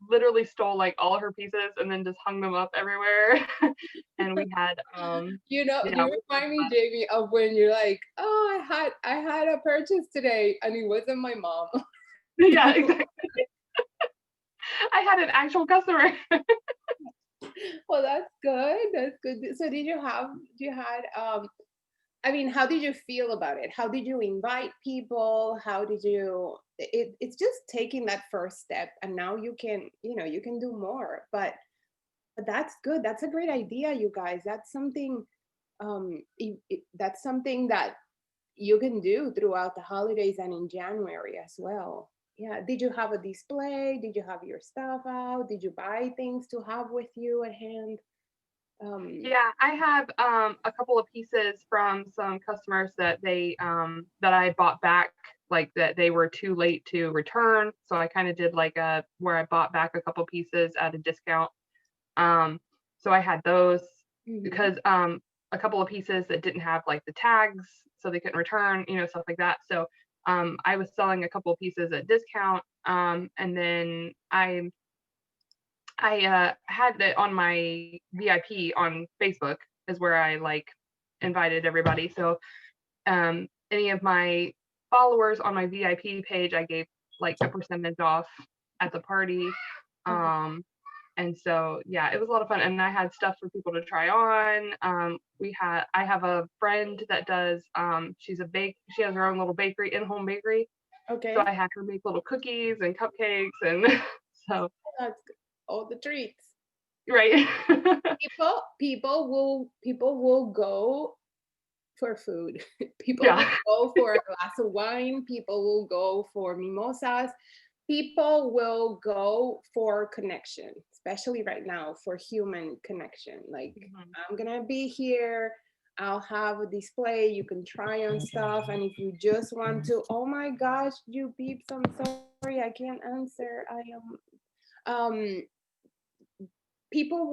literally stole like all her pieces and then just hung them up everywhere. And we had yeah, You we had remind me, fun. Jamie, of when you're like, "Oh, I had a purchase today, and it wasn't my mom." Yeah, exactly. I had an actual customer. Well, that's good. That's good. So, you had I mean, how did you feel about it? How did you invite people? How did you it's just taking that first step, and now you can do more. But that's good. That's a great idea, you guys. That's something that's something that you can do throughout the holidays and in January as well. Yeah. Did you have a display? Did you have your stuff out? Did you buy things to have with you at hand? Um, Yeah, I have a couple of pieces from some customers that that I bought back, like that they were too late to return. So I kind of did like a where I bought back a couple pieces at a discount. Um, so I had those mhm. because a couple of pieces that didn't have like the tags, so they couldn't return, stuff like that. So I was selling a couple of pieces at discount, and then I had it on my VIP on Facebook is where I like invited everybody. So any of my followers on my VIP page, I gave like a percentage off at the party. Okay. Um, and so yeah, it was a lot of fun, and I had stuff for people to try on. I have a friend that does she has her own little bakery, in-home bakery. So Okay. I had her make little cookies and cupcakes, and so That's good. All the treats. right. People will go for food. People Yeah. will go for a glass of wine. People will go for mimosas. People will go for connection, especially right now for human connection. Like, Mhm. I'm gonna be here. I'll have a display. You can try on stuff. And if you just want to, oh my gosh, you beeps, I'm sorry, I can't answer. I am people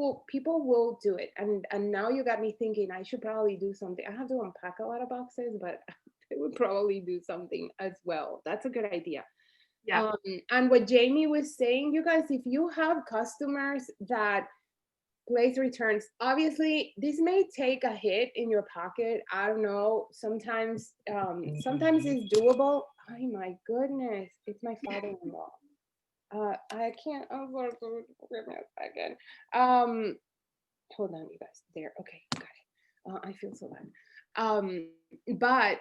will do it, and now you got me thinking I should probably do something. I have to unpack a lot of boxes, but I would probably do something as well. That's a good idea. Yeah. um and what Jamie was saying, you guys, if you have customers that place returns, obviously this may take a hit in your pocket. I don't know, sometimes it's doable. Oh my goodness, it's my father-in-law. I can't afford to give me a second. Hold on, you guys. There. Okay, got it. I feel so bad. But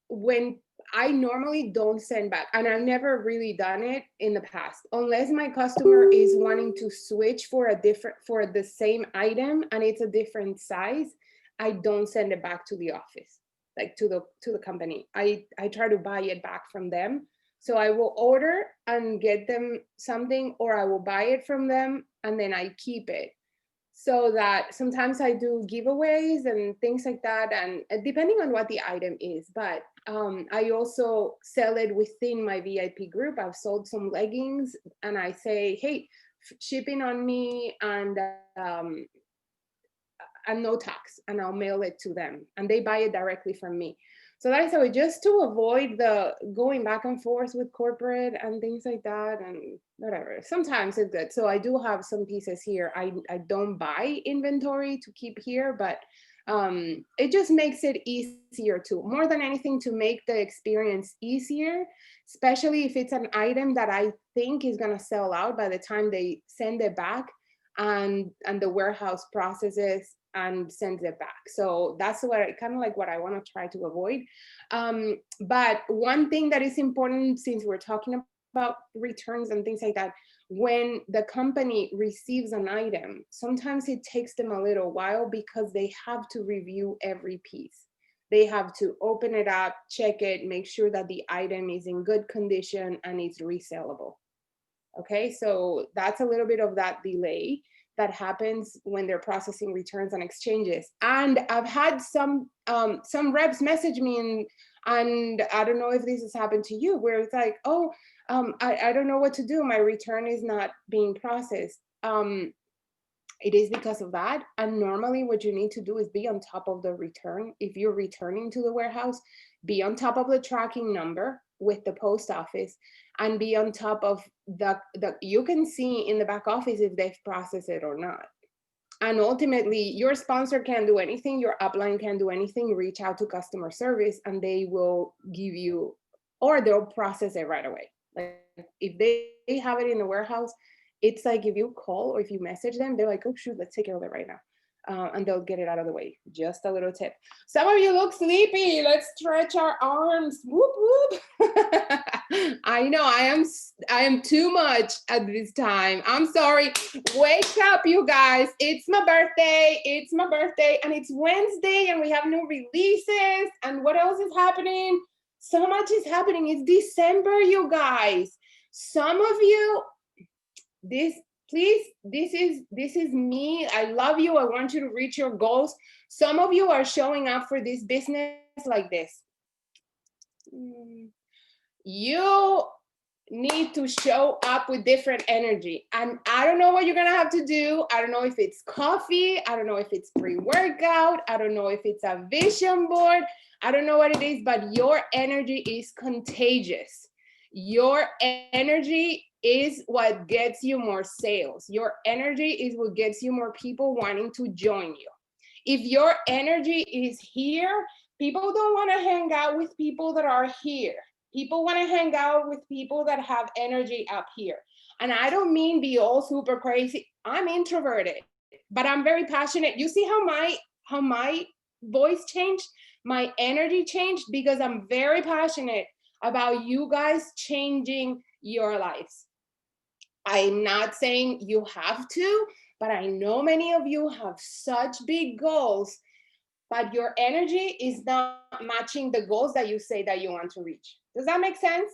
when I normally don't send back, and I've never really done it in the past, unless my customer is wanting to switch for the same item and it's a different size, I don't send it back to the office, like to the company. I try to buy it back from them. So I will order and get them something, or I will buy it from them and then I keep it, so that sometimes I do giveaways and things like that, and depending on what the item is. But I also sell it within my VIP group. I've sold some leggings, and I say, hey, shipping on me, um, and no tax, and I'll mail it to them, and they buy it directly from me. So that is how, just to avoid the going back and forth with corporate and things like that, and whatever. Sometimes it's good. So I do have some pieces here. I don't buy inventory to keep here, but it just makes it easier, to more than anything, to make the experience easier, especially if it's an item that I think is going to sell out by the time they send it back, and the warehouse processes and sends it back. So that's what kind of like what I want to try to avoid. But one thing that is important, since we're talking about returns and things like that, when the company receives an item, sometimes it takes them a little while because they have to review every piece. They have to open it up, check it, make sure that the item is in good condition and it's resellable. Okay, so that's a little bit of that delay that happens when they're processing returns and exchanges. And I've had some reps message me, and I don't know if this has happened to you, where it's like, oh, I don't know what to do. My return is not being processed. It is because of that. And normally, what you need to do is be on top of the return. If you're returning to the warehouse, be on top of the tracking number. with the post office and be on top of you can see in the back office if they've processed it or not. And ultimately, your sponsor can't do anything, your upline can't do anything. Reach out to customer service and they will give you, or they'll process it right away. Like if they have it in the warehouse, it's like if you call or if you message them, they're like, oh shoot, let's take care of it right now. And they'll get it out of the way. Just a little tip. Some of you look sleepy. Let's stretch our arms. Whoop, whoop. I know I am too much at this time. I'm sorry. Wake up, you guys. It's my birthday. It's my birthday and it's Wednesday and we have new releases. And what else is happening? So much is happening. It's December, you guys. Some of you, please, this is me. I love you. I want you to reach your goals. Some of you are showing up for this business like this. You need to show up with different energy. And I don't know what you're gonna have to do. I don't know if it's coffee. I don't know if it's pre-workout. I don't know if it's a vision board. I don't know what it is, but your energy is contagious. Your energy is what gets you more sales. Your energy is what gets you more people wanting to join you. If your energy is here, people don't want to hang out with people that are here. People want to hang out with people that have energy up here. And I don't mean be all super crazy. I'm introverted, but I'm very passionate. You see how my voice changed? My energy changed because I'm very passionate about you guys changing your lives. I'm not saying you have to, but I know many of you have such big goals, but your energy is not matching the goals that you say that you want to reach. Does that make sense?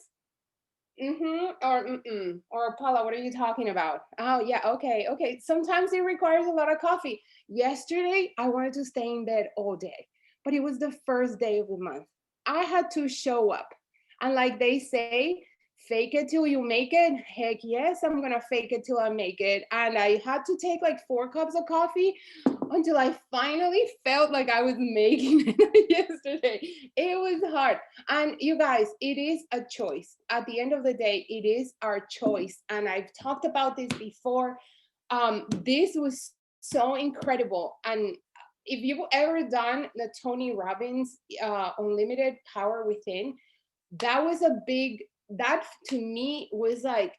Or Paula, what are you talking about? Oh yeah, okay. Sometimes it requires a lot of coffee. Yesterday, I wanted to stay in bed all day, but it was the first day of the month. I had to show up. And like they say, fake it till you make it. Heck yes, I'm gonna fake it till I make it. And I had to take like 4 cups of coffee until I finally felt like I was making it yesterday. It was hard. And you guys, it is a choice. At the end of the day, it is our choice. And I've talked about this before. This was so incredible. And if you've ever done the Tony Robbins Unlimited Power Within, that was that to me was like,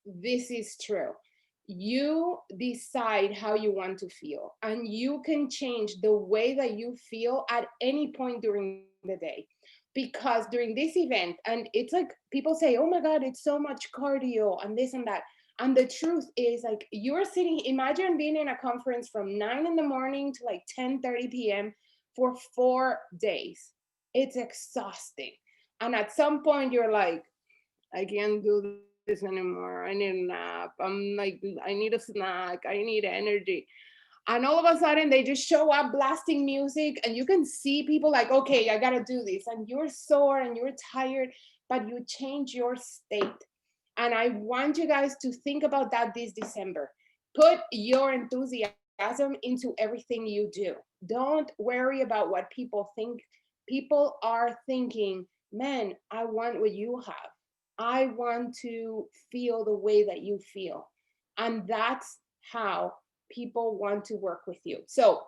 this is true. You decide how you want to feel, and you can change the way that you feel at any point during the day. Because during this event, and it's like people say, oh my God, it's so much cardio and this and that. And the truth is, like, you're sitting, imagine being in a conference from 9 in the morning to like 10:30 p.m. for 4 days. It's exhausting. And at some point you're like, I can't do this anymore. I need a nap. I'm like, I need a snack. I need energy. And all of a sudden they just show up blasting music, and you can see people like, okay, I gotta do this. And you're sore and you're tired, but you change your state. And I want you guys to think about that this December. Put your enthusiasm into everything you do. Don't worry about what people think. People are thinking, man, I want what you have. I want to feel the way that you feel. And that's how people want to work with you. So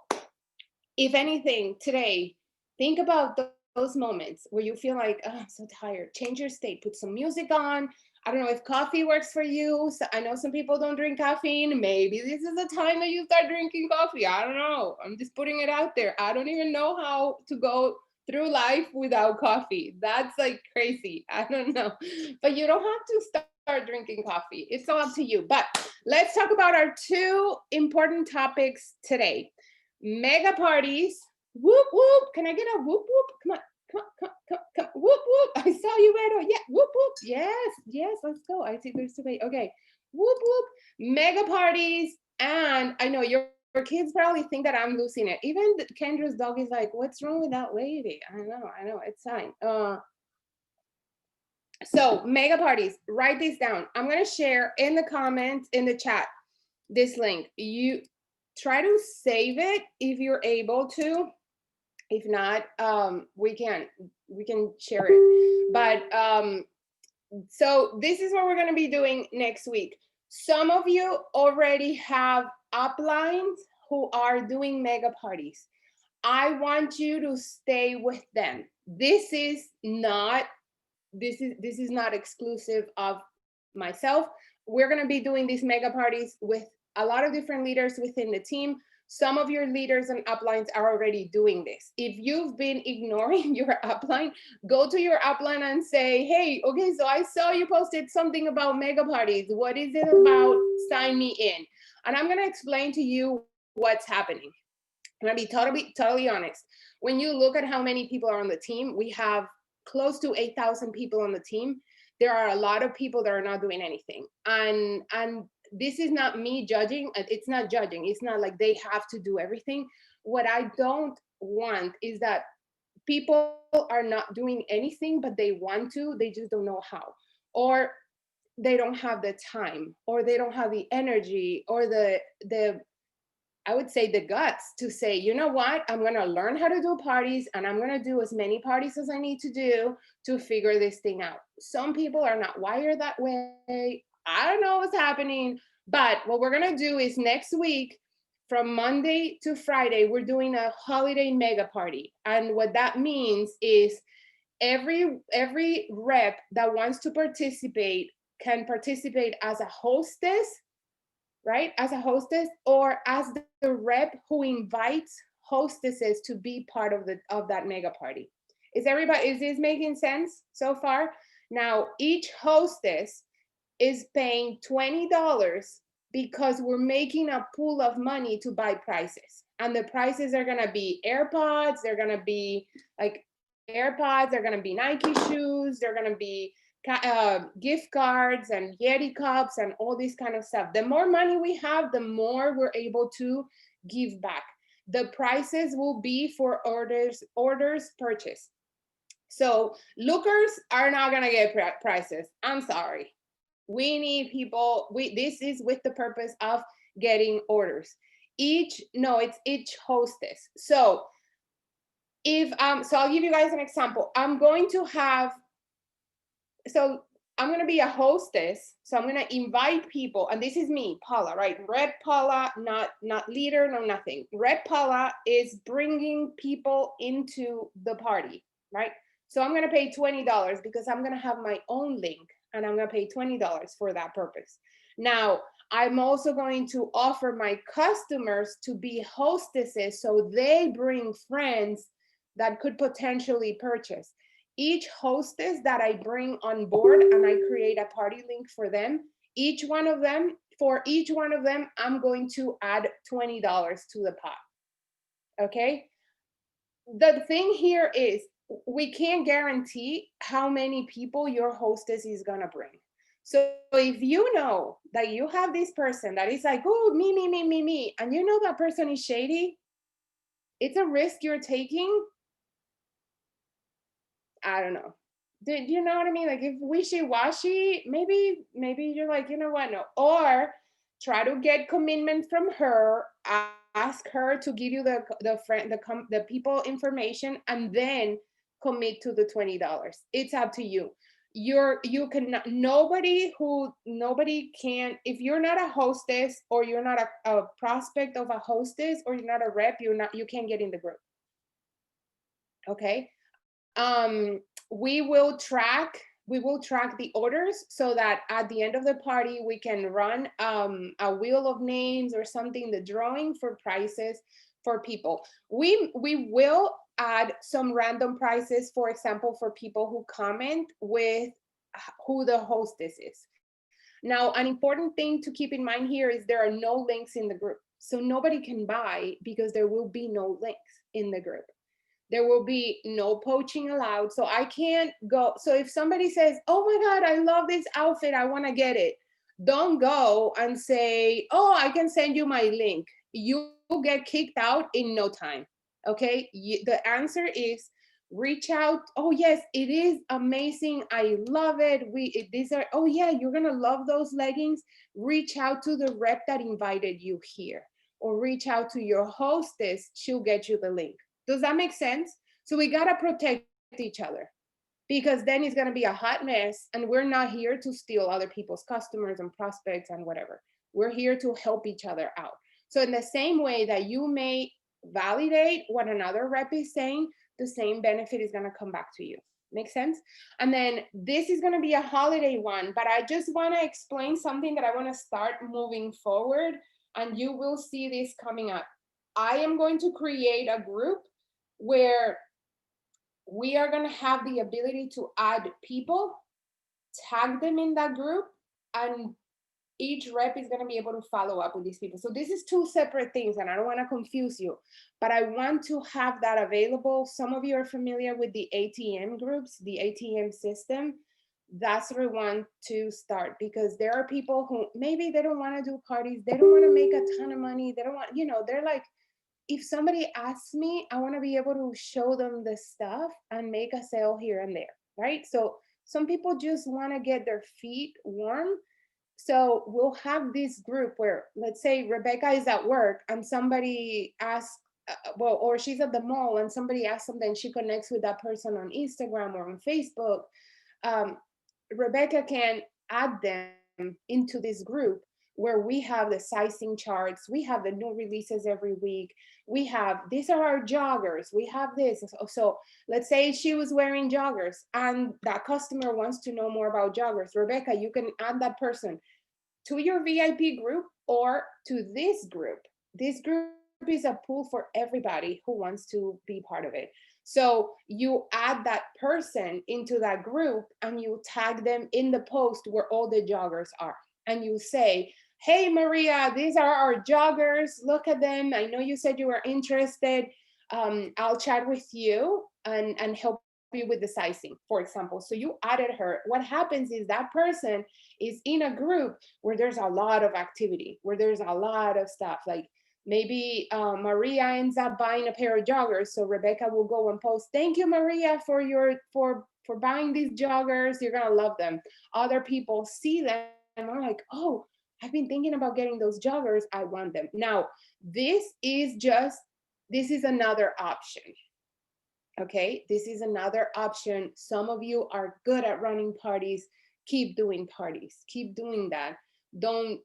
if anything today, think about those moments where you feel like, oh, I'm so tired. Change your state, put some music on. I don't know if coffee works for you. So I know some people don't drink caffeine. Maybe this is the time that you start drinking coffee. I don't know. I'm just putting it out there. I don't even know how to go through life without coffee. That's like crazy. I don't know. But you don't have to start drinking coffee. It's all up to you. But let's talk about our 2 important topics today. Mega parties. Whoop, whoop. Can I get a whoop, whoop? Come on. Come. Whoop, whoop. I saw you, Beto. Yeah. Whoop, whoop. Yes. Let's go. I see there's 2 ways. Okay. Whoop, whoop. Mega parties. And I know your kids probably think that I'm losing it. Even Kendra's dog is like, what's wrong with that lady? I know. It's fine. So mega parties, write this down. I'm going to share in the comments, in the chat, this link. You try to save it if you're able to. If not, we can share it. But So this is what we're going to be doing next week. Some of you already have uplines who are doing mega parties. I want you to stay with them. This is not exclusive of myself. We're going to be doing these mega parties with a lot of different leaders within the team. Some of your leaders and uplines are already doing this. If you've been ignoring your upline, go to your upline and say, hey, okay, so I saw you posted something about mega parties. What is it about? Sign me in. And I'm going to explain to you what's happening. I'm going to be totally honest. When you look at how many people are on the team, we have close to 8,000 people on the team. There are a lot of people that are not doing anything. And this is not me judging. It's not judging. It's not like they have to do everything. What I don't want is that people are not doing anything, but they want to, they just don't know how. Or they don't have the time, or they don't have the energy, or the I would say the guts to say, you know what, I'm going to learn how to do parties, and I'm going to do as many parties as I need to do to figure this thing out. Some people are not wired that way. I don't know what's happening, but what we're going to do is next week, from Monday to Friday, we're doing a holiday mega party. And what that means is every rep that wants to participate can participate as a hostess, right? As a hostess, or as the rep who invites hostesses to be part of that mega party. Is this making sense so far? Now, each hostess is paying $20 because we're making a pool of money to buy prices. And the prices are gonna be AirPods, they're gonna be like AirPods, they're gonna be Nike shoes, they're gonna be gift cards and Yeti cups and all this kind of stuff. The more money we have, the more we're able to give back. The prices will be for orders purchased. So lookers are not gonna get prices. I'm sorry. We need people. This is with the purpose of getting orders. It's each hostess. So if so I'll give you guys an example. I'm going to be a hostess. So I'm going to invite people, and this is me, Paula, right? Rep Paula, not leader, no nothing. Rep Paula is bringing people into the party, right? So I'm going to pay $20 because I'm going to have my own link, and I'm going to pay $20 for that purpose. Now, I'm also going to offer my customers to be hostesses, so they bring friends that could potentially purchase. Each hostess that I bring on board and I create a party link for them, for each one of them, I'm going to add $20 to the pot. Okay? The thing here is we can't guarantee how many people your hostess is gonna bring. So if you know that you have this person that is like, oh, me, and you know that person is shady, it's a risk you're taking. I don't know. Do you know what I mean? Like if wishy-washy, maybe you're like, you know what, no. Or try to get commitment from her, ask her to give you the people information, and then commit to the $20. It's up to you. Nobody can, if you're not a hostess, or you're not a prospect of a hostess, or you're not a rep, you can't get in the group. Okay? We will track the orders so that at the end of the party we can run a wheel of names or something, the drawing for prices for people. We will add some random prizes, for example, for people who comment with who the hostess is. Now, an important thing to keep in mind here is there are no links in the group, so nobody can buy because there will be no links in the group. There will be no poaching allowed. So I can't go. So if somebody says, oh my God, I love this outfit, I want to get it. Don't go and say, oh, I can send you my link. You will get kicked out in no time. Okay. The answer is reach out. Oh yes, it is amazing. I love it. Oh yeah, you're going to love those leggings. Reach out to the rep that invited you here, or reach out to your hostess. She'll get you the link. Does that make sense? So we got to protect each other. because then it's going to be a hot mess, and we're not here to steal other people's customers and prospects and whatever. We're here to help each other out. So in the same way that you may validate what another rep is saying, the same benefit is going to come back to you. Make sense? And then this is going to be a holiday one, but I just want to explain something that I want to start moving forward, and you will see this coming up. I am going to create a group where we are going to have the ability to add people, tag them in that group, and each rep is going to be able to follow up with these people. So this is two separate things, and I don't want to confuse you, but I want to have that available. Some of you are familiar with the ATM groups, the ATM system. That's where we want to start, because there are people who maybe they don't want to do parties. They don't want to make a ton of money. They don't want, they're like, if somebody asks me, I want to be able to show them the stuff and make a sale here and there, right? So some people just want to get their feet warm. So we'll have this group where, let's say Rebecca is at work and somebody asks, or she's at the mall and somebody asks something, she connects with that person on Instagram or on Facebook. Rebecca can add them into this group where we have the sizing charts, we have the new releases every week, we have, these are our joggers, we have this. So let's say she was wearing joggers and that customer wants to know more about joggers. Rebecca, you can add that person to your VIP group or to this group. This group is a pool for everybody who wants to be part of it. So you add that person into that group and you tag them in the post where all the joggers are. And you say, hey, Maria, these are our joggers. Look at them. I know you said you were interested. I'll chat with you and help you with the sizing, for example. So you added her. What happens is that person is in a group where there's a lot of activity, where there's a lot of stuff. Like maybe Maria ends up buying a pair of joggers. So Rebecca will go and post, thank you, Maria, for buying these joggers. You're gonna love them. Other people see them and are like, oh, I've been thinking about getting those joggers. I want them. Now, this is another option. Okay, this is another option. Some of you are good at running parties. Keep doing parties. Keep doing that. Don't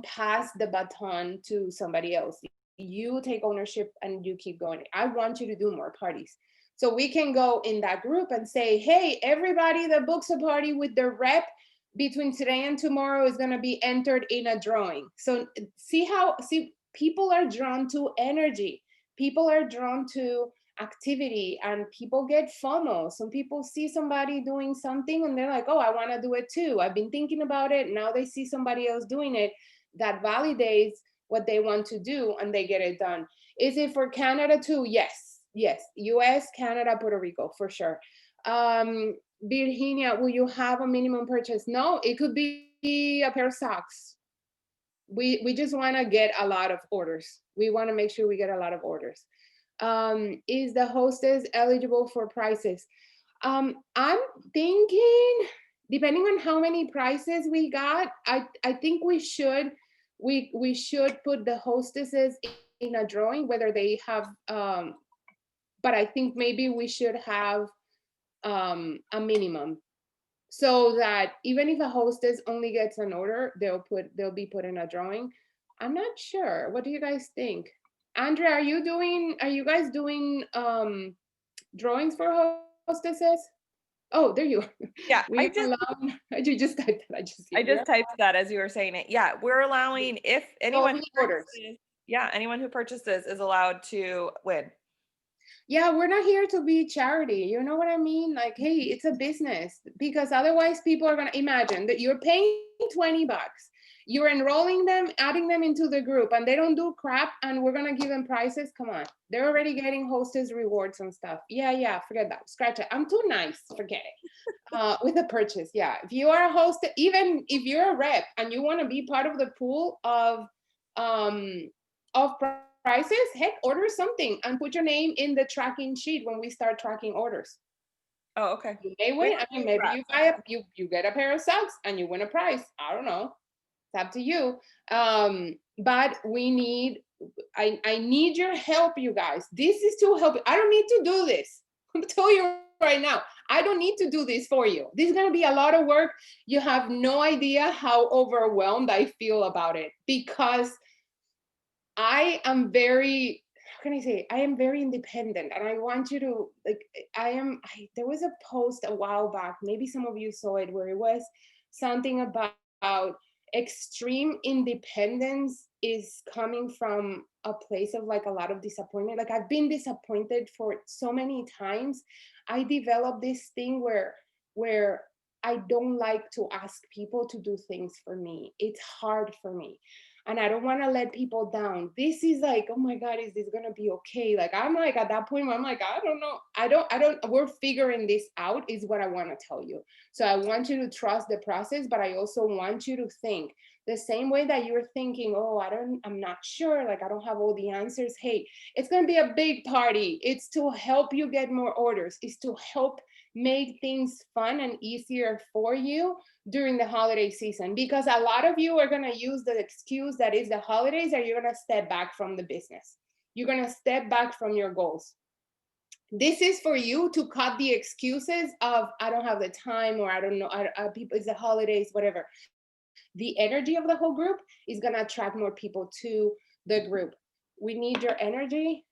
pass the baton to somebody else. You take ownership and you keep going. I want you to do more parties. So we can go in that group and say, hey, everybody that books a party with their rep between today and tomorrow is going to be entered in a drawing. So see people are drawn to energy. People are drawn to activity, and people get FOMO. Some people see somebody doing something and they're like, oh, I want to do it too. I've been thinking about it. Now they see somebody else doing it. That validates what they want to do and they get it done. Is it for Canada too? Yes. US, Canada, Puerto Rico, for sure. Virginia, will you have a minimum purchase? No, it could be a pair of socks. We just want to get a lot of orders. We want to make sure we get a lot of orders. Is the hostess eligible for prices? I'm thinking, depending on how many prices we got, I think we should put the hostesses in a drawing, whether they have, but I think maybe we should have a minimum, so that even if a hostess only gets an order, they'll be put in a drawing. I'm not sure. What do you guys think? Andrea, are you guys doing drawings for hostesses? Oh, there you are. Yeah, You just typed that. I just typed that as you were saying it. Yeah, we're allowing, if anyone anyone who purchases is allowed to win. Yeah, we're not here to be charity. You know what I mean? Like, hey, it's a business, because otherwise people are going to imagine that you're paying $20. You're enrolling them, adding them into the group, and they don't do crap, and we're going to give them prices. Come on. They're already getting hostess rewards and stuff. Yeah, forget that. Scratch it. I'm too nice. Forget it. With a purchase, yeah. If you are a host, even if you're a rep and you want to be part of the pool of prices, heck, order something and put your name in the tracking sheet when we start tracking orders. Oh, okay. You may win. I mean, maybe you get a pair of socks and you win a prize. I don't know. It's up to you. But I need your help, you guys. This is to help. I don't need to do this. I'm telling you right now. I don't need to do this for you. This is going to be a lot of work. You have no idea how overwhelmed I feel about it, because I am very, how can I say, I am very independent, and I want you to, like, there was a post a while back, maybe some of you saw it, where it was something about extreme independence is coming from a place of like a lot of disappointment. Like, I've been disappointed for so many times. I developed this thing where I don't like to ask people to do things for me. It's hard for me, and I don't want to let people down. This is like, oh my God, is this gonna be okay? Like, I'm like at that point where I'm like, I don't know. I don't, we're figuring this out, is what I want to tell you. So I want you to trust the process, but I also want you to think the same way that you're thinking, oh, I'm not sure, like I don't have all the answers. Hey, it's gonna be a big party. It's to help you get more orders. It's to help make things fun and easier for you during the holiday season, because a lot of you are going to use the excuse that is the holidays, and you're going to step back from the business. You're going to step back from your goals. This is for you to cut the excuses of, I don't have the time, or I don't know, people, it's the holidays, whatever. The energy of the whole group is going to attract more people to the group. We need your energy.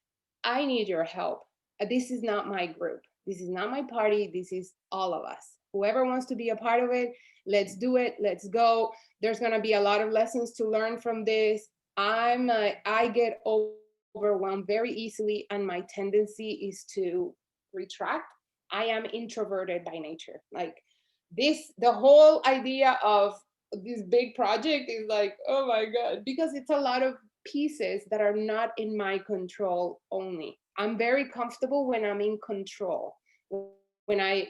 I need your help. This is not my group. This is not my party. This is all of us. Whoever wants to be a part of it, let's do it. Let's go. There's going to be a lot of lessons to learn from this. I get overwhelmed very easily, and my tendency is to retract. I am introverted by nature. Like this, the whole idea of this big project is like, oh my God, because it's a lot of pieces that are not in my control only. I'm very comfortable when I'm in control. When I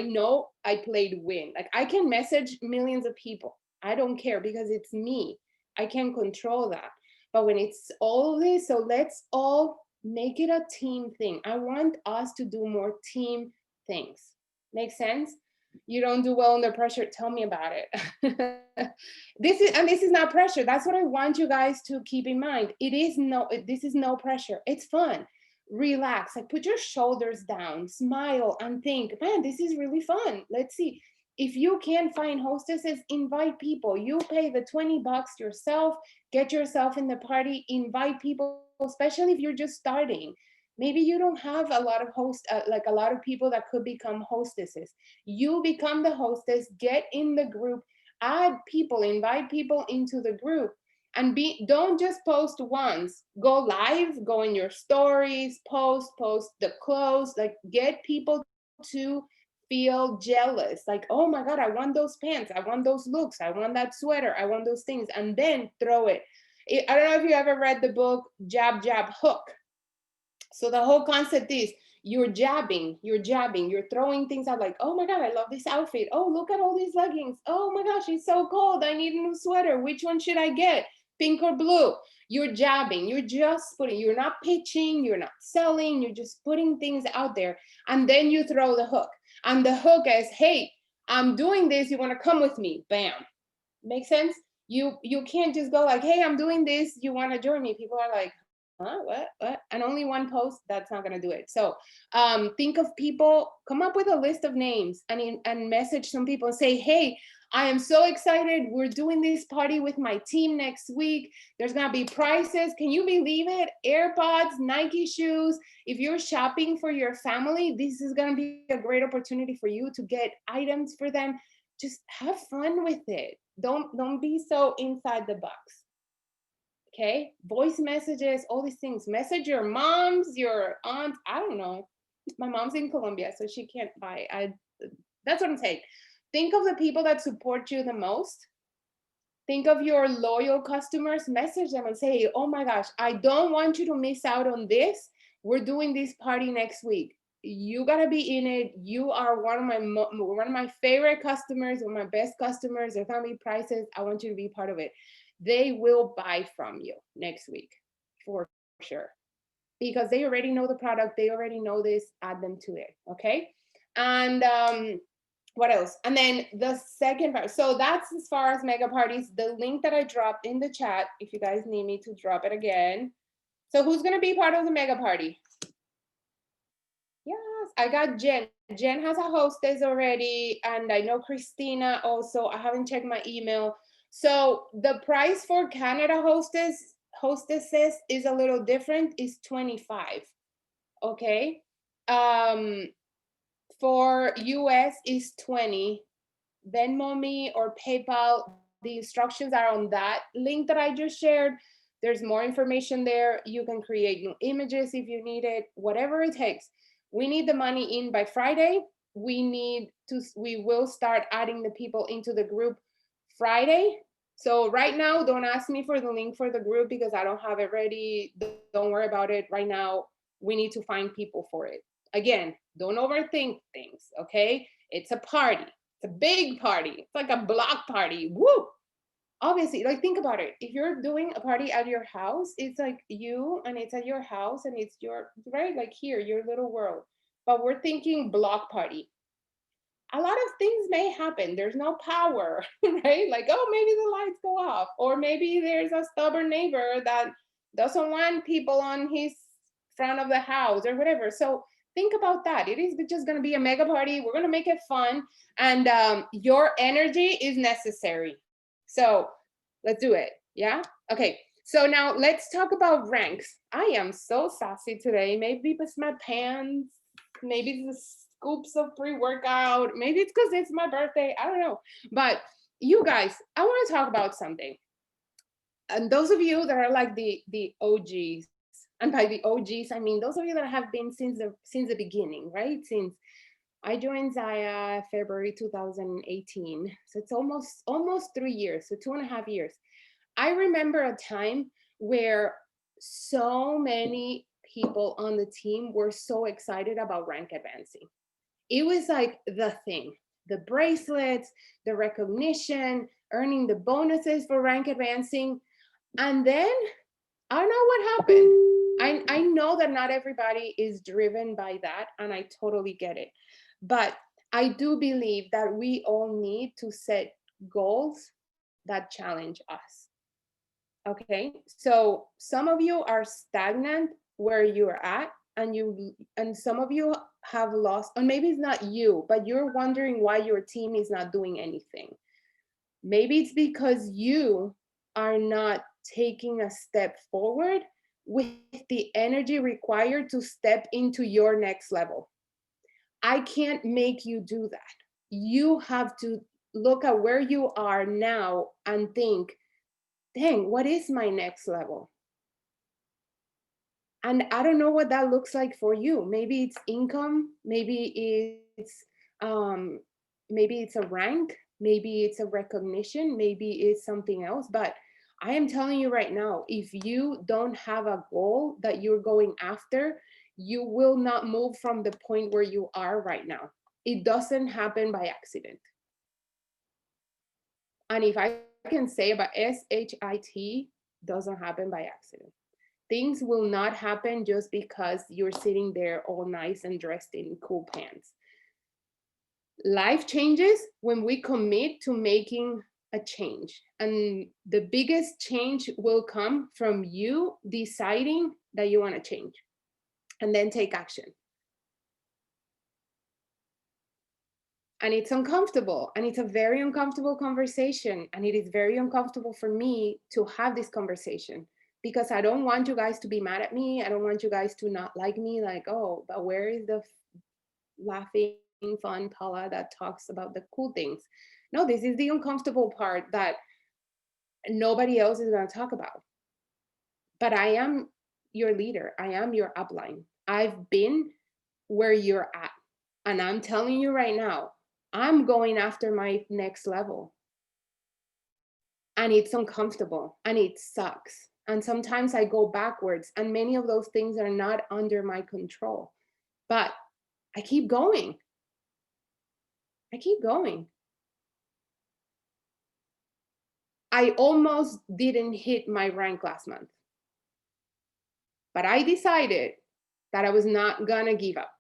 know I played win. Like, I can message millions of people. I don't care, because it's me. I can control that. But when it's all of this, so let's all make it a team thing. I want us to do more team things. Make sense? You don't do well under pressure, tell me about it. This is not pressure. That's what I want you guys to keep in mind. This is no pressure. It's fun. Relax, like put your shoulders down, smile, and think, man, this is really fun. Let's see. If you can't find hostesses, invite people. You pay the $20 yourself, get yourself in the party, invite people, especially if you're just starting. Maybe you don't have a lot of a lot of people that could become hostesses. You become the hostess, get in the group, add people, invite people into the group, and don't just post once. Go live, go in your stories, post the clothes, like get people to feel jealous. Like, oh my God, I want those pants, I want those looks, I want that sweater, I want those things, and then throw it. I don't know if you ever read the book Jab, Jab, Hook. So the whole concept is you're jabbing, you're throwing things out like, oh my God, I love this outfit. Oh, look at all these leggings. Oh my gosh, it's so cold. I need a new sweater. Which one should I get? Pink or blue? You're jabbing, you're not pitching, you're not selling, you're just putting things out there. And then you throw the hook. And the hook is, hey, I'm doing this. You want to come with me? Bam. Make sense? You can't just go like, hey, I'm doing this. You want to join me? People are like, huh, what? And only one post, that's not going to do it. So think of people, come up with a list of names and message some people and say, hey, I am so excited. We're doing this party with my team next week. There's going to be prizes. Can you believe it? AirPods, Nike shoes. If you're shopping for your family, this is going to be a great opportunity for you to get items for them. Just have fun with it. Don't be so inside the box. Okay, voice messages, all these things. Message your moms, your aunts. I don't know. My mom's in Colombia, so she can't buy. That's what I'm saying. Think of the people that support you the most. Think of your loyal customers. Message them and say, oh my gosh, I don't want you to miss out on this. We're doing this party next week. You gotta be in it. You are one of my favorite customers, one of my best customers. There's gonna be prizes. I want you to be part of it. They will buy from you next week for sure, because they already know the product. They already know this. Add them to it. Okay. And what else? And then the second part. So that's as far as mega parties. The link that I dropped in the chat, if you guys need me to drop it again. So who's going to be part of the mega party? Yes, I got Jen. Jen has a hostess already, and I know Christina also. I haven't checked my email. So the price for Canada hostesses is a little different. It's 25. Okay. For US is 20. Venmo me or PayPal. The instructions are on that link that I just shared. There's more information there. You can create new images if you need it, whatever it takes. We need the money in by Friday. We will start adding the people into the group Friday. So right now, don't ask me for the link for the group because I don't have it ready. Don't worry about it right now. We need to find people for it. Again, don't overthink things, okay? It's a party. It's a big party. It's like a block party. Woo! Obviously, like think about it. If you're doing a party at your house, it's like you and it's at your house and it's your, right? Like here, your little world. But we're thinking block party. A lot of things may happen. There's no power, right? Like, oh, maybe the lights go off, or maybe there's a stubborn neighbor that doesn't want people on his front of the house or whatever. So think about that. It is just going to be a mega party. We're going to make it fun, and your energy is necessary. So let's do it. Yeah. Okay. So now let's talk about ranks. I am so sassy today. Maybe it's my pants. Maybe it's the scoops of pre-workout. Maybe it's because it's my birthday. I don't know. But you guys, I want to talk about something. And those of you that are like the OGs, and by the OGs, I mean those of you that have been since the beginning, right? Since I joined Zaya February 2018. So it's almost 3 years, so 2.5 years. I remember a time where so many people on the team were so excited about rank advancing. It was like the thing, the bracelets, the recognition, earning the bonuses for rank advancing. And then I don't know what happened. I know that not everybody is driven by that, and I totally get it. But I do believe that we all need to set goals that challenge us. Okay, so some of you are stagnant where you're at, and some of you have lost, or maybe it's not you, but you're wondering why your team is not doing anything. Maybe it's because you are not taking a step forward with the energy required to step into your next level. I can't make you do that. You have to look at where you are now and think, dang, what is my next level? And I don't know what that looks like for you. Maybe it's income, maybe it's a rank, maybe it's a recognition, maybe it's something else. But I am telling you right now, if you don't have a goal that you're going after, you will not move from the point where you are right now. It doesn't happen by accident. And if I can say about SHIT, doesn't happen by accident. Things will not happen just because you're sitting there all nice and dressed in cool pants. Life changes when we commit to making a change. And the biggest change will come from you deciding that you want to change and then take action. And it's uncomfortable, and it's a very uncomfortable conversation. And it is very uncomfortable for me to have this conversation because I don't want you guys to be mad at me. I don't want you guys to not like me, like, oh, but where is the laughing, fun Paula that talks about the cool things? No, this is the uncomfortable part that nobody else is going to talk about. But I am your leader. I am your upline. I've been where you're at. And I'm telling you right now, I'm going after my next level. And it's uncomfortable and it sucks. And sometimes I go backwards, and many of those things are not under my control. But I keep going. I keep going. I almost didn't hit my rank last month. But I decided that I was not gonna give up.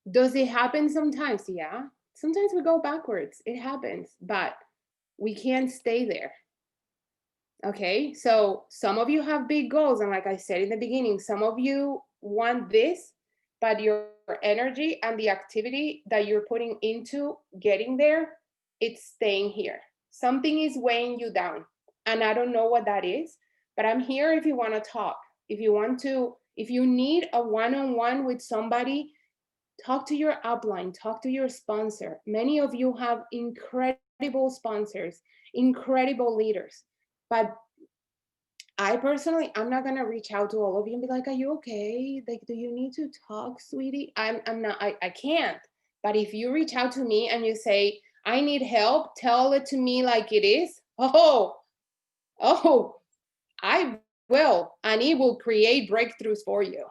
Does it happen sometimes? Yeah. Sometimes we go backwards. It happens, but we can't stay there. Okay, so some of you have big goals, and like I said in the beginning, some of you want this, but your energy and the activity that you're putting into getting there, it's staying here. Something is weighing you down, and I don't know what that is, but I'm here if you want to talk. If you need a one-on-one with somebody, talk to your upline, talk to your sponsor. Many of you have incredible sponsors, incredible leaders, but I personally, I'm not gonna reach out to all of you and be like, "Are you okay? Like, do you need to talk, sweetie?" I'm not. I can't. But if you reach out to me and you say, "I need help," tell it to me like it is. Oh, I will, and it will create breakthroughs for you.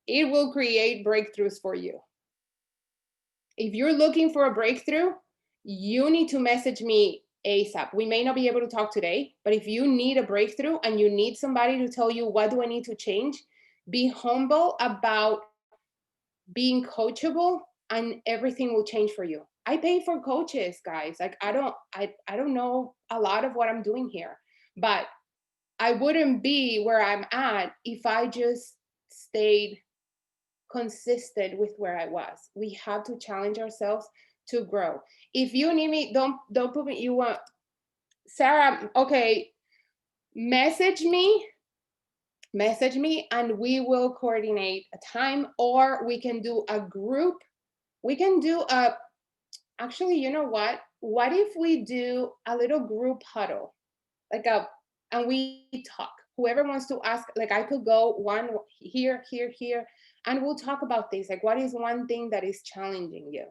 It will create breakthroughs for you. If you're looking for a breakthrough, you need to message me ASAP. We may not be able to talk today, but if you need a breakthrough and you need somebody to tell you, what do I need to change? Be humble about being coachable, and everything will change for you. I pay for coaches, guys. Like, I don't know a lot of what I'm doing here, but I wouldn't be where I'm at if I just stayed consistent with where I was. We have to challenge ourselves to grow. If you need me, don't put me, you want Sarah, okay, message me and we will coordinate a time, or we can do a group. We can do a, actually, you know what if we do a little group huddle, like and we talk. Whoever wants to ask, like, I could go one here, and we'll talk about this. Like, what is one thing that is challenging you?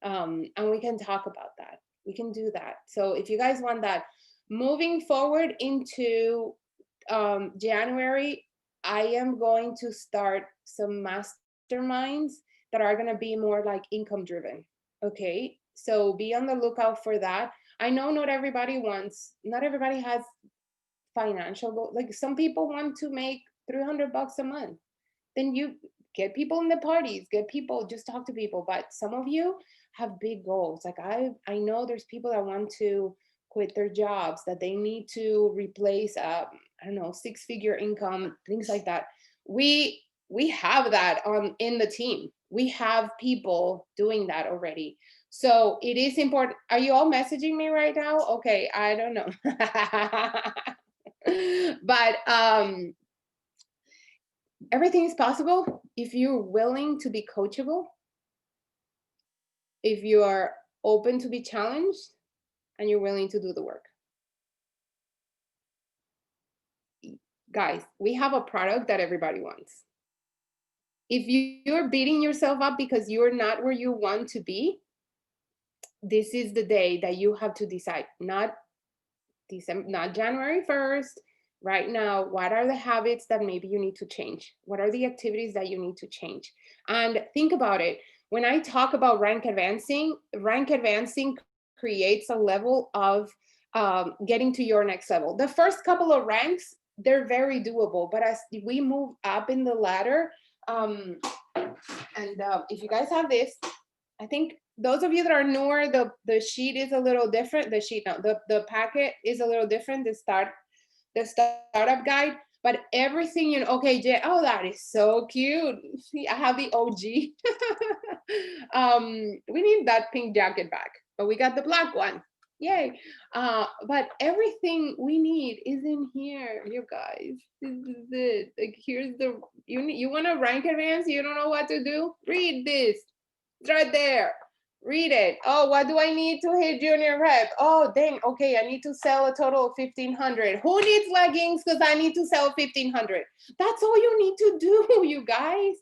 And we can talk about that. We can do that. So if you guys want that, moving forward into January, I am going to start some masterminds that are going to be more like income driven. Okay. So be on the lookout for that. I know not everybody has financial goal. Like, some people want to make $300 a month. Then you get people in the parties, just talk to people. But some of you have big goals. Like, I know there's people that want to quit their jobs, that they need to replace I don't know, 6-figure income, things like that. We have that in the team. We have people doing that already. So it is important. Are you all messaging me right now? Okay, I don't know. But everything is possible if you're willing to be coachable, if you are open to be challenged, and you're willing to do the work. Guys, we have a product that everybody wants. If you're beating yourself up because you're not where you want to be, this is the day that you have to decide, not January 1st. Right now, what are the habits that maybe you need to change? What are the activities that you need to change? And think about it. When I talk about rank advancing creates a level of getting to your next level. The first couple of ranks, they're very doable, but as we move up in the ladder, if you guys have this, I think those of you that are newer, the sheet is a little different. The packet is a little different. The startup guide, but everything, okay, Jay, oh, that is so cute. See, I have the OG. We need that pink jacket back, but we got the black one. Yay. But everything we need is in here, you guys. This is it. Like, here's you want to rank advance, you don't know what to do? Read this. It's right there. Read it. Oh, what do I need to hit junior rep? Oh, dang. Okay, I need to sell a total of 1,500. Who needs leggings? Because I need to sell 1,500. That's all you need to do, you guys.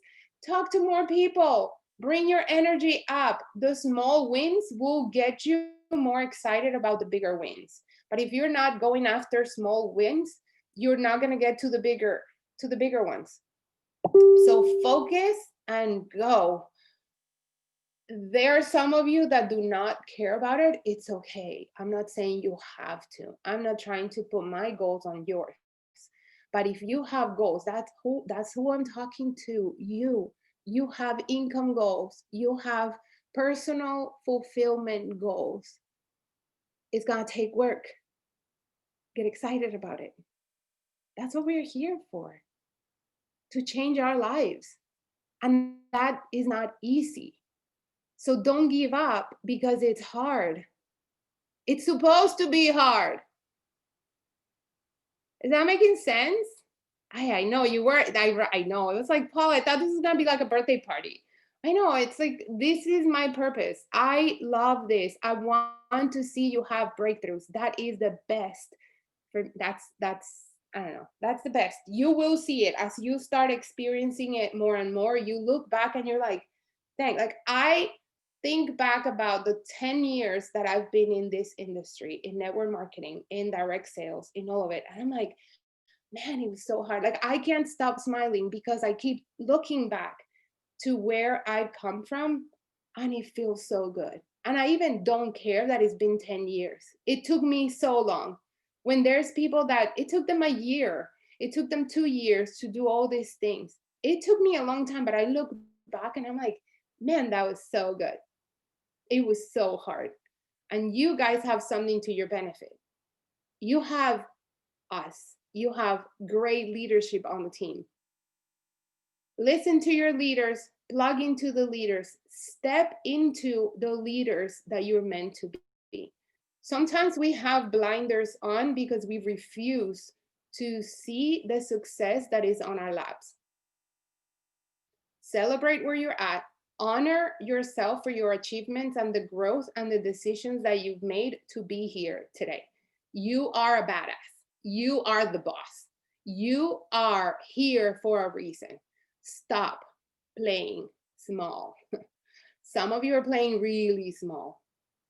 Talk to more people. Bring your energy up. The small wins will get you more excited about the bigger wins. But if you're not going after small wins, you're not going to get to the bigger ones. So focus and go. There are some of you that do not care about it. It's okay. I'm not saying you have to. I'm not trying to put my goals on yours. But if you have goals, that's who I'm talking to. You have income goals. You have personal fulfillment goals. It's gonna take work. Get excited about it. That's what we're here for. to change our lives. And that is not easy. So don't give up because it's hard. It's supposed to be hard. Is that making sense? I know you were, I know. It was like, Paul, I thought this was gonna be like a birthday party. I know, it's like, this is my purpose. I love this. I want to see you have breakthroughs. That is the best. That's I don't know, that's the best. You will see it as you start experiencing it more and more. You look back and you're like, dang, like I think back about the 10 years that I've been in this industry, in network marketing, in direct sales, in all of it. And I'm like, man, it was so hard. Like I can't stop smiling because I keep looking back to where I've come from, and it feels so good. And I even don't care that it's been 10 years. It took me so long. When there's people that it took them a year, it took them 2 years to do all these things. It took me a long time, but I look back and I'm like, man, that was so good. It was so hard. And you guys have something to your benefit. You have us. You have great leadership on the team. Listen to your leaders, plug into the leaders, step into the leaders that you're meant to be. Sometimes we have blinders on because we refuse to see the success that is on our laps. Celebrate where you're at. Honor yourself for your achievements and the growth and the decisions that you've made to be here today. You are a badass. You are the boss. You are here for a reason. Stop playing small. Some of you are playing really small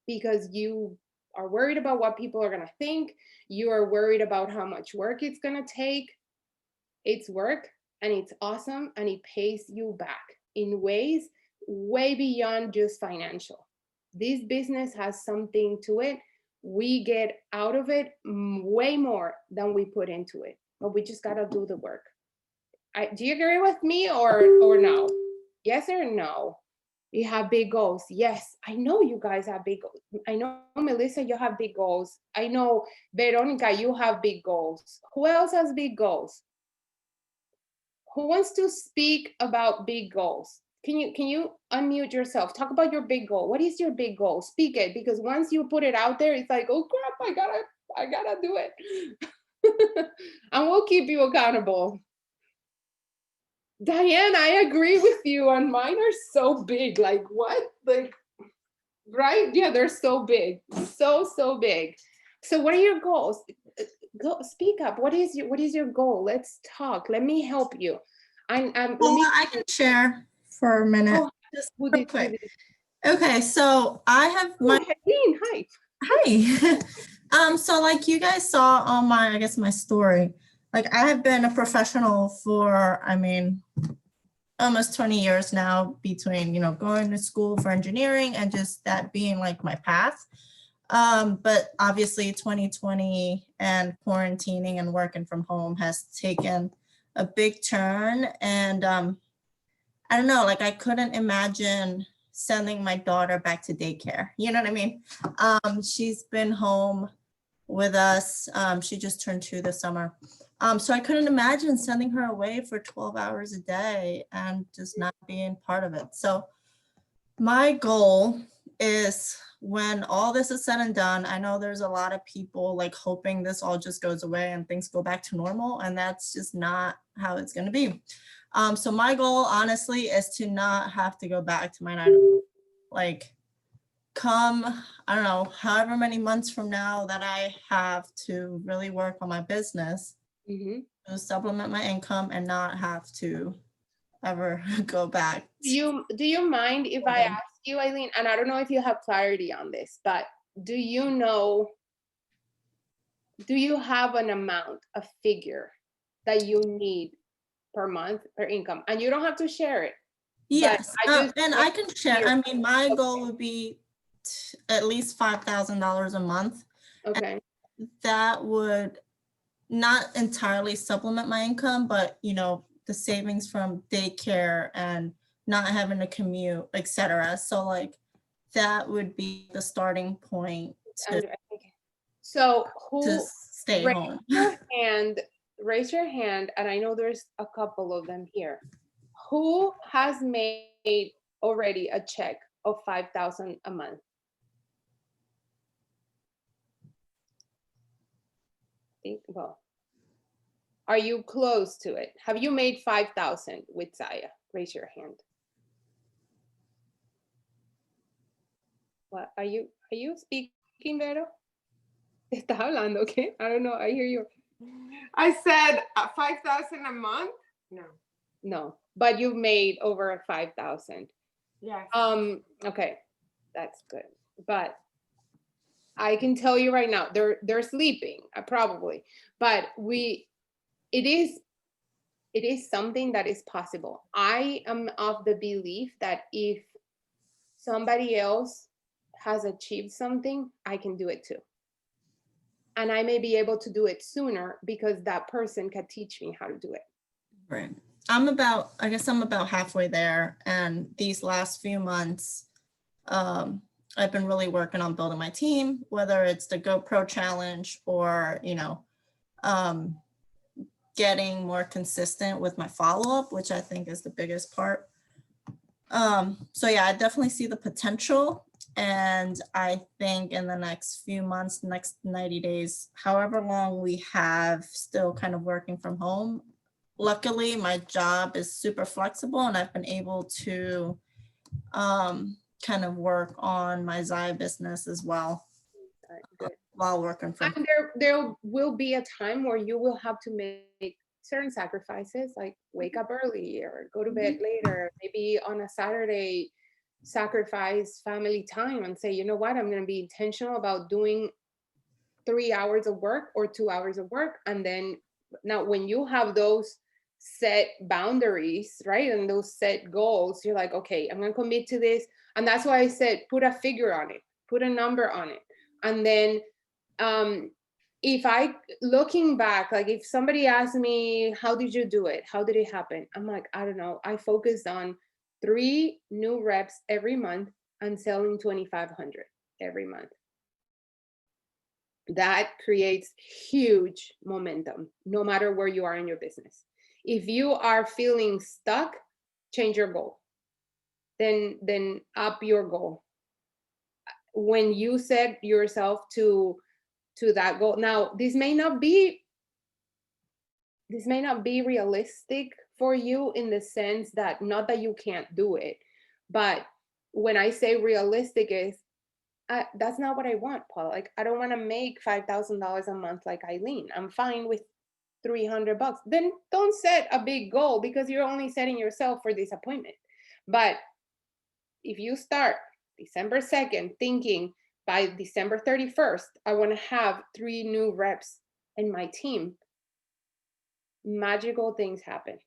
because you are worried about what people are going to think. You are worried about how much work it's going to take. It's work and it's awesome and it pays you back in ways way beyond just financial. This business has something to it. We get out of it way more than we put into it, but we just got to do the work. Do you agree with me or no? Yes or no? You have big goals. Yes, I know you guys have big goals. I know, Melissa, you have big goals. I know, Veronica, you have big goals. Who else has big goals? Who wants to speak about big goals? Can you unmute yourself? Talk about your big goal. What is your big goal? Speak it, because once you put it out there, it's like, oh crap, I gotta do it. And we'll keep you accountable. Diane, I agree with you, and mine are so big. Like what? Like, right? Yeah, they're so big, so big. So what are your goals? Go speak up. What is your goal? Let's talk. Let me help you. I can share for a minute. Oh, just real quick. Okay, so I have my hi. Hi. So like you guys saw on my, I guess my story, like I have been a professional for, I mean, almost 20 years now, between, you know, going to school for engineering and just that being like my path. But obviously 2020 and quarantining and working from home has taken a big turn. And I don't know, like I couldn't imagine sending my daughter back to daycare. You know what I mean? She's been home with us. She just turned 2 this summer. So I couldn't imagine sending her away for 12 hours a day and just not being part of it. So my goal is, when all this is said and done, I know there's a lot of people like hoping this all just goes away and things go back to normal, and that's just not how it's going to be. So my goal, honestly, is to not have to go back to my 9 to 5. Like, come, I don't know, however many months from now that I have to really work on my business, to supplement my income and not have to ever go back. Do you mind if I ask you, Eileen, and I don't know if you have clarity on this, but do you have an amount, a figure that you need per month, per income? And you don't have to share it. Yes, and I can share. I mean, my goal would be at least $5,000 a month. Okay. And that would not entirely supplement my income, but you know, the savings from daycare and not having to commute, etc. So like that would be the starting point to So who stay home. And raise your hand, and I know there's a couple of them here. Who has made already a check of 5,000 a month? Well, are you close to it? Have you made 5,000 with Zaya? Raise your hand. What are you speaking, Vero? Estás hablando, okay? I don't know. I hear you. I said 5,000 a month. No. No, but you've made over 5,000. Yes. Okay, that's good. But I can tell you right now, they're sleeping, probably. But it is something that is possible. I am of the belief that if somebody else has achieved something, I can do it too. And I may be able to do it sooner because that person can teach me how to do it. Right. I guess I'm about halfway there. And these last few months, I've been really working on building my team, whether it's the GoPro challenge or, getting more consistent with my follow-up, which I think is the biggest part. So yeah, I definitely see the potential. And I think in the next few months, next 90 days, however long we have still kind of working from home, luckily my job is super flexible and I've been able to kind of work on my Zaya business as well while working from home. And there will be a time where you will have to make certain sacrifices, like wake up early or go to bed later, maybe on a Saturday, sacrifice family time and say, you know what, I'm going to be intentional about doing 3 hours of work or 2 hours of work. And then now when you have those set boundaries, right, and those set goals, you're like, okay, I'm going to commit to this. And that's why I said, put a figure on it, put a number on it. And then if I, looking back, like if somebody asked me, how did you do it? How did it happen? I'm like, I don't know. I focused on 3 new reps every month and selling 2,500 every month. That creates huge momentum, no matter where you are in your business. If you are feeling stuck, change your goal. Then up your goal. When you set yourself to that goal. Now, this may not be realistic for you in the sense that, not that you can't do it, but when I say realistic is, that's not what I want, Paul. Like, I don't want to make $5,000 a month like Eileen. I'm fine with $300. Then don't set a big goal because you're only setting yourself for disappointment. But if you start December 2nd thinking by December 31st, I want to have 3 new reps in my team, magical things happen.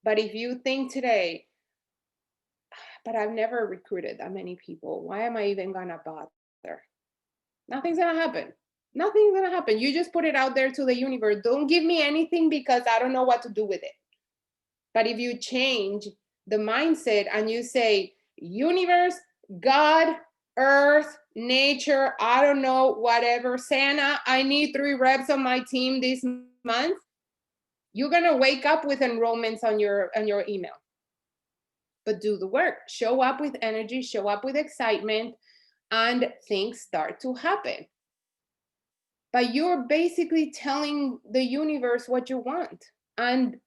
But if you think today, but I've never recruited that many people, why am I even gonna bother? Nothing's gonna happen. Nothing's gonna happen. You just put it out there to the universe. Don't give me anything because I don't know what to do with it. But if you change the mindset and you say, universe, God, earth, nature, I don't know, whatever, Santa, I need 3 reps on my team this month, you're gonna wake up with enrollments on your email. But do the work, show up with energy, show up with excitement, and things start to happen. But you're basically telling the universe what you want. And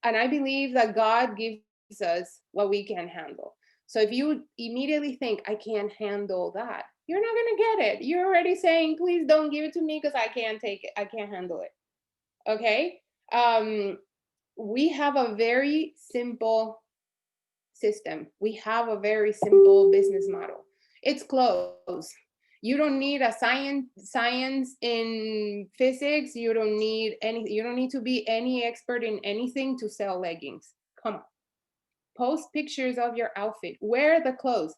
I believe that God gives us what we can handle. So if you immediately think, I can't handle that, you're not going to get it. You're already saying, please don't give it to me because I can't take it. I can't handle it. Okay? We have a very simple system. We have a very simple business model. It's closed. You don't need a science in physics. You don't need to be any expert in anything to sell leggings. Come on. Post pictures of your outfit. Wear the clothes.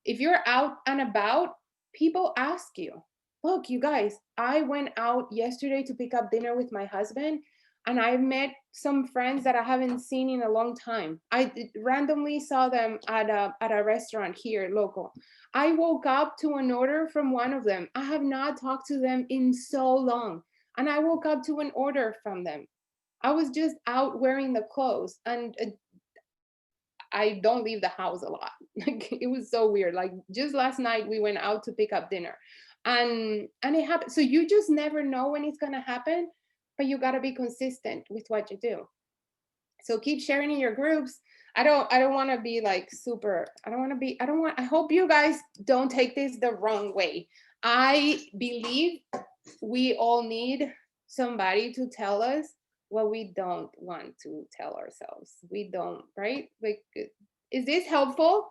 If you're out and about, people ask you, look, you guys, I went out yesterday to pick up dinner with my husband, and I met some friends that I haven't seen in a long time. I randomly saw them at a restaurant here, local. I woke up to an order from one of them. I have not talked to them in so long. and I woke up to an order from them. I was just out wearing the clothes, and I don't leave the house a lot. Like, it was so weird. Like, just last night we went out to pick up dinner, and it happened. So you just never know when it's gonna happen, but you gotta be consistent with what you do. So keep sharing in your groups. I don't want to be like super, I hope you guys don't take this the wrong way. I believe we all need somebody to tell us what we don't want to tell ourselves. We don't, right? Like, is this helpful?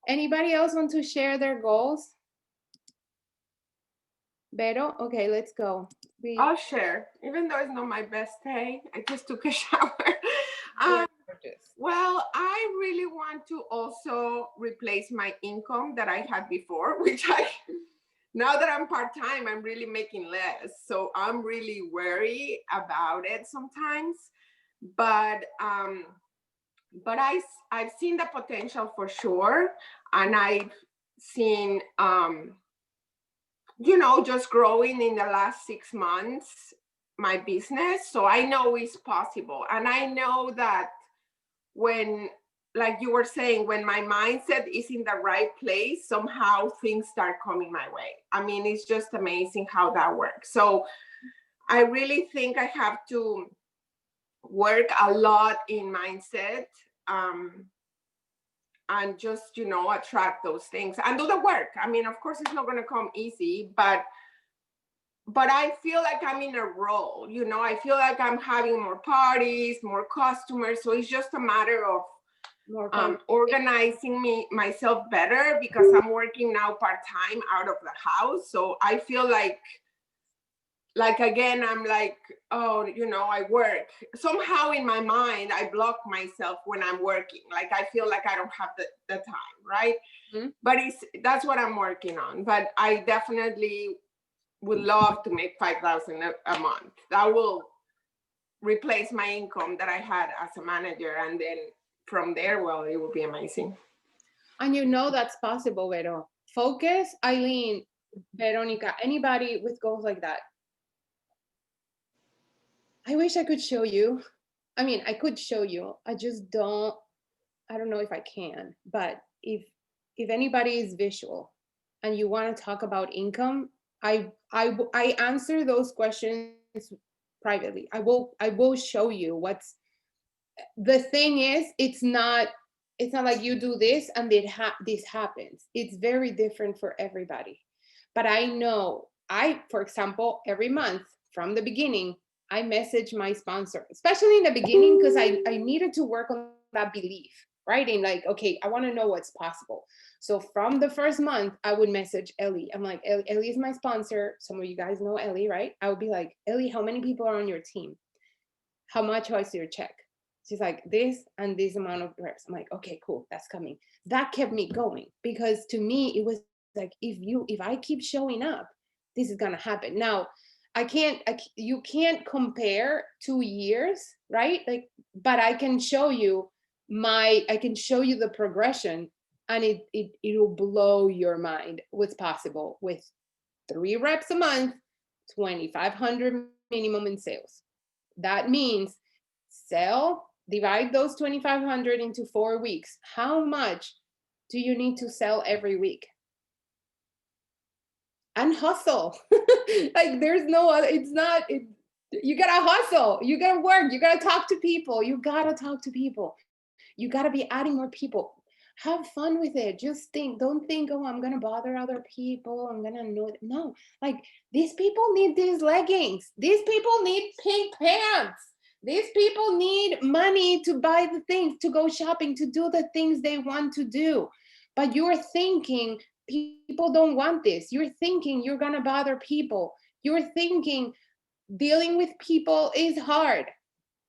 Anybody else want to share their goals? Vero? Okay, let's go. I'll share, even though it's not my best day. I just took a shower. Well, I really want to also replace my income that I had before, which now that I'm part-time, I'm really making less. So I'm really worried about it sometimes. But I've seen the potential for sure. And I've seen, just growing in the last 6 months, my business. So I know it's possible. And I know that when, like you were saying, when my mindset is in the right place, somehow things start coming my way. I mean, it's just amazing how that works. So I really think I have to work a lot in mindset, and just, attract those things and do the work. I mean, of course, it's not going to come easy, but I feel like I'm in a role, I feel like I'm having more parties, more customers. So it's just a matter of organizing myself better, because I'm working now part-time out of the house. So I feel like again, I'm like, oh, I work. Somehow in my mind, I block myself when I'm working. Like, I feel like I don't have the time, right? Mm-hmm. But that's what I'm working on. But I definitely would love to make $5,000 a month. That will replace my income that I had as a manager. And then from there, well, it will be amazing. And that's possible, Vero. Focus, Eileen, Veronica, anybody with goals like that. I wish I could show you. I mean, I could show you. I just don't know if I can. But if anybody is visual and you want to talk about income, I answer those questions privately. I will show you what's the thing is. It's not like you do this and this happens. It's very different for everybody. But I know, for example, every month from the beginning, I message my sponsor, especially in the beginning, because I needed to work on that belief, right? And like, okay, I want to know what's possible. So from the first month, I would message Ellie. I'm like, Ellie is my sponsor. Some of you guys know Ellie, right? I would be like, Ellie, how many people are on your team? How much was your check? She's like, this and this amount of reps. I'm like, okay, cool, that's coming. That kept me going, because to me, it was like, if I keep showing up, this is gonna happen. Now, you can't compare 2 years, right? Like, but I can show you the progression, and it'll blow your mind what's possible with 3 reps a month, 2,500 minimum in sales. That means divide those 2,500 into 4 weeks. How much do you need to sell every week? And hustle. Like, there's no other, you gotta hustle, you gotta work, you gotta talk to people, you gotta be adding more people. Have fun with it. Just don't think, oh, I'm gonna bother other people, I'm gonna know. No, like, these people need these leggings, these people need pink pants, these people need money to buy the things, to go shopping, to do the things they want to do. But you're thinking people don't want this. You're thinking you're gonna bother people. You're thinking dealing with people is hard.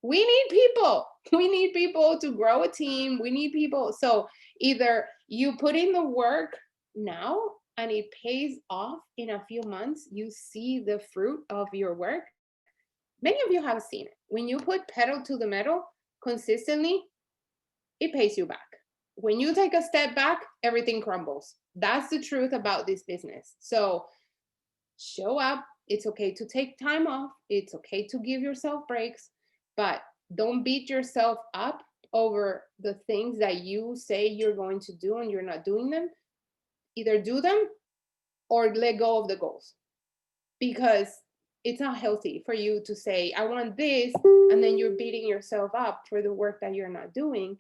We need people. We need people to grow a team. We need people. So either you put in the work now and it pays off in a few months, you see the fruit of your work. Many of you have seen it. When you put pedal to the metal consistently, it pays you back. When you take a step back, everything crumbles. That's the truth about this business. So show up, It's okay to take time off. It's okay to give yourself breaks, but don't beat yourself up over the things that you say you're going to do and you're not doing them. Either do them or let go of the goals, because it's not healthy for you to say, I want this, and then you're beating yourself up for the work that you're not doing.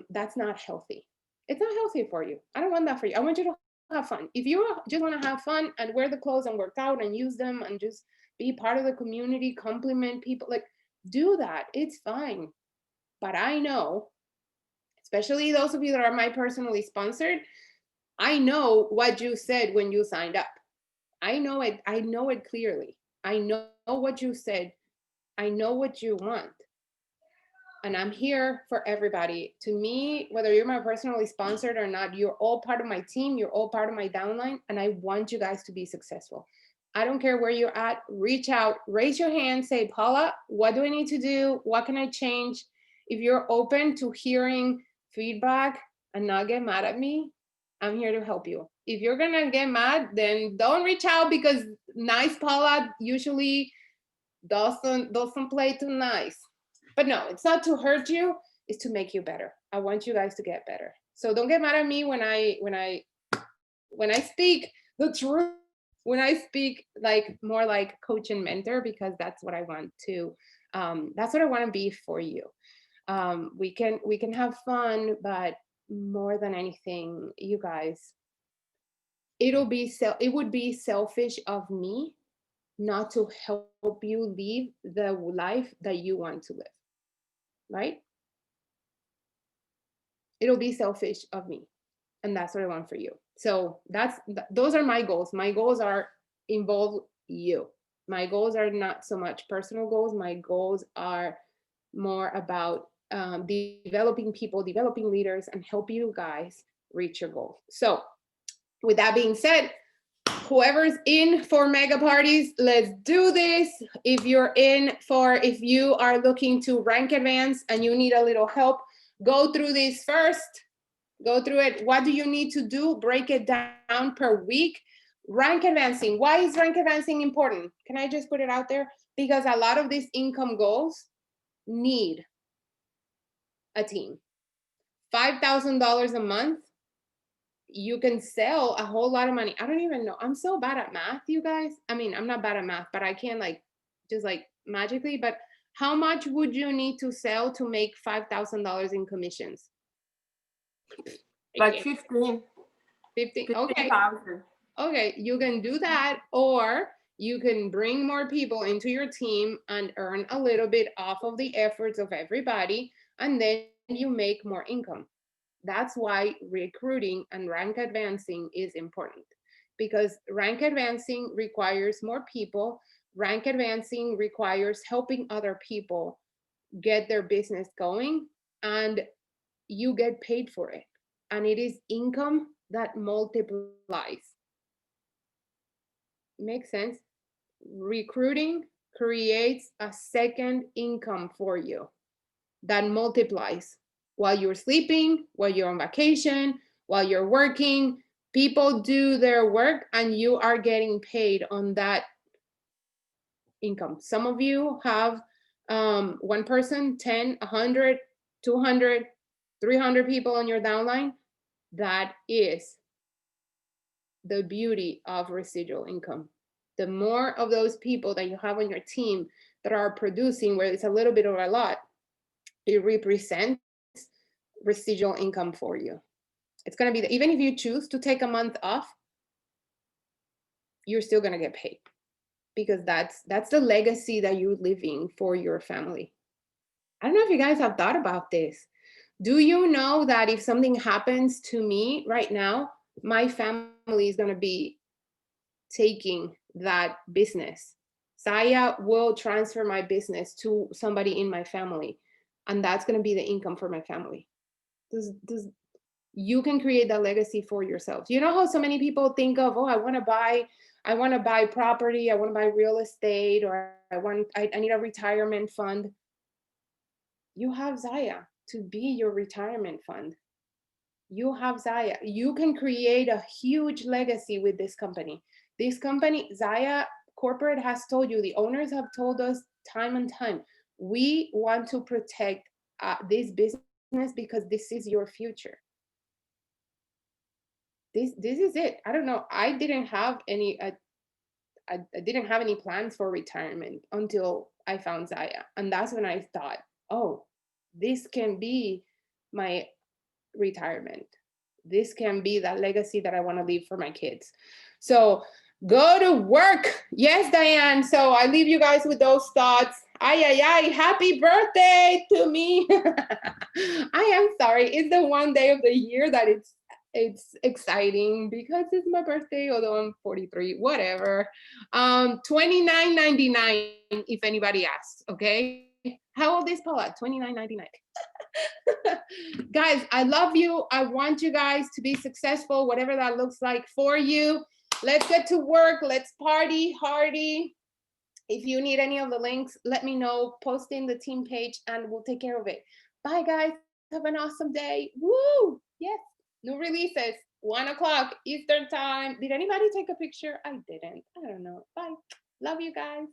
That's not healthy. It's not healthy for you. I don't want that for you. I want you to have fun. If you just want to have fun and wear the clothes and work out and use them and just be part of the community, compliment people, like, do that. It's fine. But I know, especially those of you that are my personally sponsored, I know what you said when you signed up. I know it. I know it clearly. I know what you said. I know what you want. And I'm here for everybody. To me, whether you're my personally sponsored or not, you're all part of my team. You're all part of my downline. And I want you guys to be successful. I don't care where you're at. Reach out, raise your hand, say, Paula, what do I need to do? What can I change? If you're open to hearing feedback and not get mad at me, I'm here to help you. If you're gonna get mad, then don't reach out, because nice Paula usually doesn't play too nice. But no, it's not to hurt you, it's to make you better. I want you guys to get better. So don't get mad at me when I speak the truth, when I speak like more like coach and mentor, because that's what I want to, that's what I want to be for you. We can have fun, but more than anything, you guys, it would be selfish of me not to help you live the life that you want to live, right? It'll be selfish of me, and that's what I want for you. So those are my goals. My goals are involve you. My goals are not so much personal goals. My goals are more about developing people, developing leaders, and help you guys reach your goals. So with that being said, whoever's in for mega parties, let's do this. If you are looking to rank advance and you need a little help, go through this first. Go through it. What do you need to do? Break it down per week. Rank advancing. Why is rank advancing important? Can I just put it out there? Because a lot of these income goals need a team. $5,000 a month, you can sell a whole lot of money. I don't even know. I'm so bad at math, you guys. I mean, I'm not bad at math, but I can't just magically. But how much would you need to sell to make $5,000 in commissions? Like 15. 50. Okay. 15,000. Okay, you can do that, or you can bring more people into your team and earn a little bit off of the efforts of everybody, and then you make more income. That's why recruiting and rank advancing is important, because rank advancing requires more people. Rank advancing requires helping other people get their business going, and you get paid for it. And it is income that multiplies. Makes sense? Recruiting creates a second income for you that multiplies while you're sleeping, while you're on vacation, while you're working. People do their work and you are getting paid on that income. Some of you have one person, 10, 100, 200, 300 people on your downline. That is the beauty of residual income. The more of those people that you have on your team that are producing, where it's a little bit or a lot, it represents residual income for you. It's going to be, even if you choose to take a month off, you're still going to get paid, because that's the legacy that you're living for your family. I don't know if you guys have thought about this. Do you know that if something happens to me right now, my family is going to be taking that business? Zaya will transfer my business to somebody in my family, and that's going to be the income for my family. You can create that legacy for yourself. You know how so many people think of, oh, I want to buy property, I want to buy real estate, or I need a retirement fund. You have Zaya to be your retirement fund. You have Zaya. You can create a huge legacy with this company. This company, Zaya, corporate has told you, the owners have told us time and time, we want to protect this business because this is your future. This is it. I don't know. I didn't have any I didn't have any plans for retirement until I found Zaya. And that's when I thought, oh, this can be my retirement. This can be that legacy that I want to leave for my kids. So go to work. Yes, Diane. So I leave you guys with those thoughts. Ay, happy birthday to me. I am sorry. It's the one day of the year that it's exciting because it's my birthday, although I'm 43, whatever. $29.99 if anybody asks, okay? How old is Paula? $29.99. Guys, I love you. I want you guys to be successful, whatever that looks like for you. Let's get to work. Let's party hardy. If you need any of the links, let me know. Post in the team page and we'll take care of it. Bye, guys. Have an awesome day. Woo! Yes, new releases, 1 o'clock Eastern time. Did anybody take a picture? I didn't. I don't know. Bye. Love you guys.